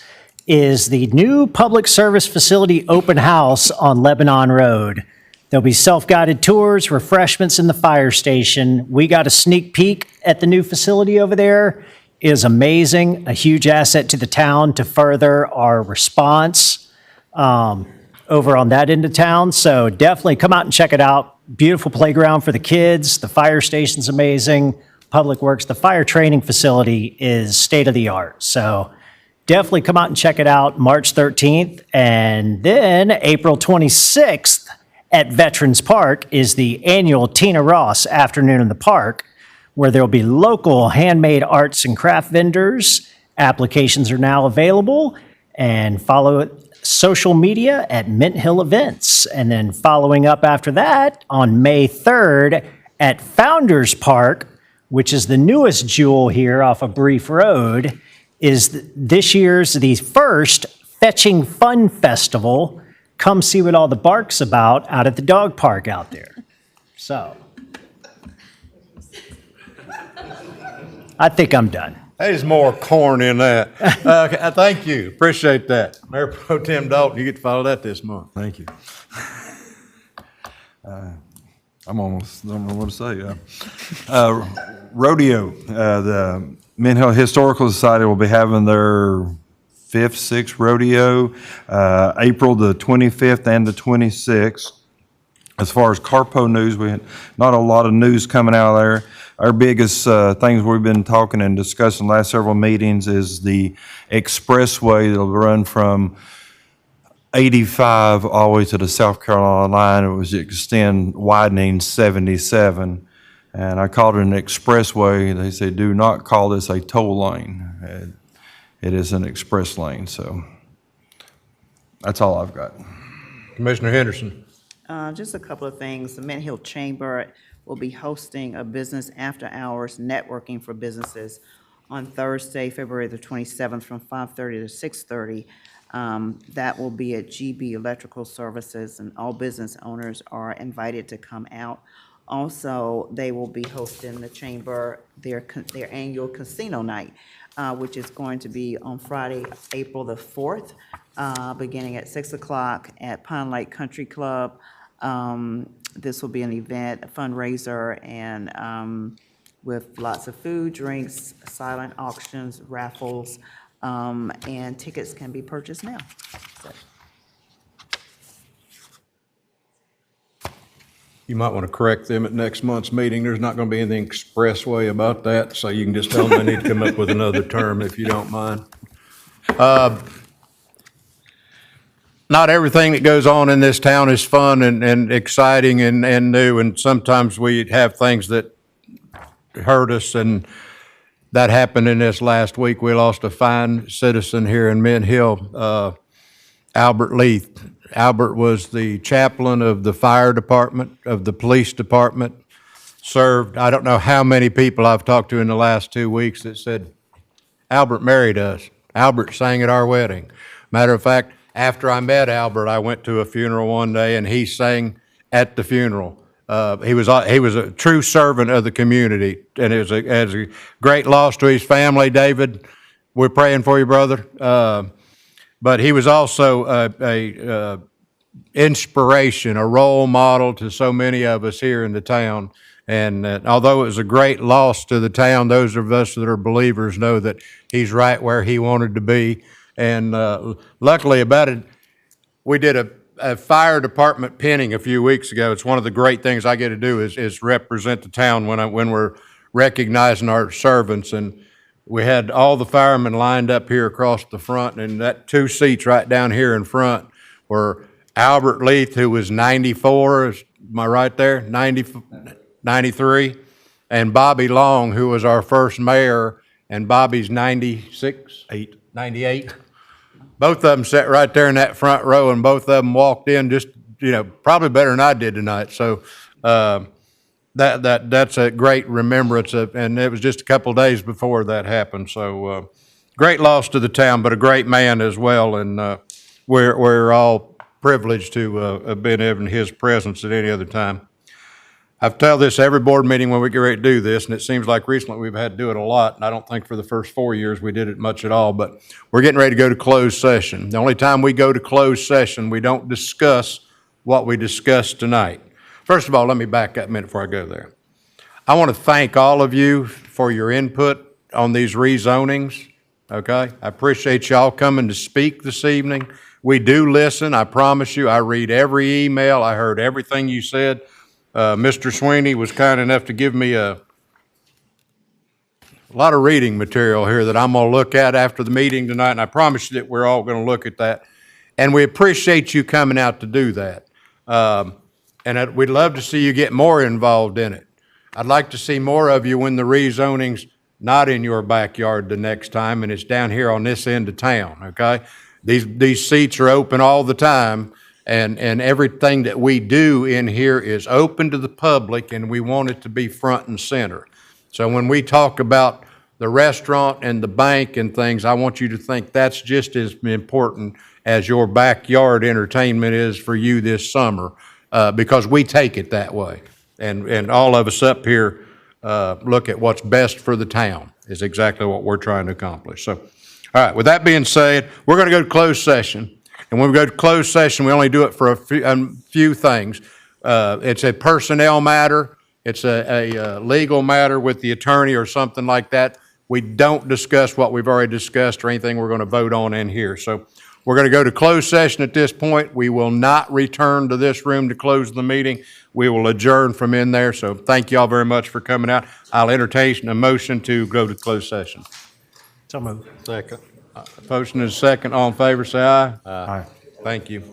is the new Public Service Facility Open House on Lebanon Road. There'll be self-guided tours, refreshments in the fire station. We got a sneak peek at the new facility over there. It is amazing, a huge asset to the town to further our response over on that end of town. So definitely come out and check it out. Beautiful playground for the kids. The fire station's amazing. Public Works, the fire training facility is state of the art. So definitely come out and check it out March 13th. And then April 26th at Veterans Park is the annual Tina Ross Afternoon in the Park, where there'll be local handmade arts and craft vendors. Applications are now available, and follow social media at Mint Hill Events. And then following up after that on May 3rd at Founders Park, which is the newest jewel here off of Brief Road, is this year's the first Fetching Fun Festival. Come see what all the bark's about out at the dog park out there. So I think I'm done. There's more corn in that. Thank you. Appreciate that. Mayor Pro Tem Dalton, you get to follow that this month. Thank you. I'm almost, don't know what to say. Rodeo, the Mint Hill Historical Society will be having their 5th, 6th rodeo, April the 25th and the 26th. As far as Carpo news, we had not a lot of news coming out of there. Our biggest things we've been talking and discussing the last several meetings is the expressway that'll run from 85 all the way to the South Carolina line. It was widening 77. And I called it an expressway. They said, do not call this a toll lane. It is an express lane. So that's all I've got. Commissioner Henderson. Just a couple of things. The Mint Hill Chamber will be hosting a business after-hours networking for businesses on Thursday, February the 27th from 5:30 to 6:30. That will be at GB Electrical Services, and all business owners are invited to come out. Also, they will be hosting the chamber, their annual casino night, which is going to be on Friday, April the 4th, beginning at 6 o'clock at Pine Lake Country Club. This will be an event, a fundraiser, and with lots of food, drinks, silent auctions, raffles, and tickets can be purchased now. So. You might want to correct them at next month's meeting. There's not going to be anything expressway about that, so you can just tell them they need to come up with another term if you don't mind. Not everything that goes on in this town is fun and exciting and new, and sometimes we have things that hurt us, and that happened in this last week. We lost a fine citizen here in Mint Hill, Albert Leith, Albert was the chaplain of the fire department, of the police department, served. I don't know how many people I've talked to in the last 2 weeks that said, Albert married us. Albert sang at our wedding. Matter of fact, after I met Albert, I went to a funeral one day and he sang at the funeral. He was a true servant of the community, and it was a great loss to his family. David, we're praying for you, brother. But he was also a inspiration, a role model to so many of us here in the town. And although it was a great loss to the town, those of us that are believers know that he's right where he wanted to be. And luckily about it, we did a fire department pinning a few weeks ago. It's one of the great things I get to do is represent the town when we're recognizing our servants. And we had all the firemen lined up here across the front, and that 2 seats right down here in front were Albert Leith, who was 94, am I right there? 93, and Bobby Long, who was our first mayor, and Bobby's 96? 98. Both of them sat right there in that front row, and both of them walked in just, probably better than I did tonight. So that's a great remembrance of, and it was just a couple of days before that happened. So great loss to the town, but a great man as well, and we're all privileged to have been in his presence at any other time. I've told this every board meeting when we get ready to do this, and it seems like recently we've had to do it a lot, and I don't think for the first 4 years we did it much at all, but we're getting ready to go to closed session. The only time we go to closed session, we don't discuss what we discussed tonight. First of all, let me back up a minute before I go there. I want to thank all of you for your input on these rezonings, okay? I appreciate y'all coming to speak this evening. We do listen, I promise you. I read every email. I heard everything you said. Mr. Sweeney was kind enough to give me a lot of reading material here that I'm going to look at after the meeting tonight, and I promise you that we're all going to look at that. And we appreciate you coming out to do that. And we'd love to see you get more involved in it. I'd like to see more of you when the rezoning's not in your backyard the next time, and it's down here on this end of town, okay? These seats are open all the time. And everything that we do in here is open to the public, and we want it to be front and center. So when we talk about the restaurant and the bank and things, I want you to think that's just as important as your backyard entertainment is for you this summer, because we take it that way. And all of us up here look at what's best for the town is exactly what we're trying to accomplish. So, all right, with that being said, we're going to go to closed session. And when we go to closed session, we only do it for a few things. It's a personnel matter. It's a legal matter with the attorney or something like that. We don't discuss what we've already discussed or anything we're going to vote on in here. So we're going to go to closed session at this point. We will not return to this room to close the meeting. We will adjourn from in there. So thank you all very much for coming out. I'll entertain a motion to go to closed session. So moved. Second. Motion is second. All in favor, say aye. Aye. Thank you.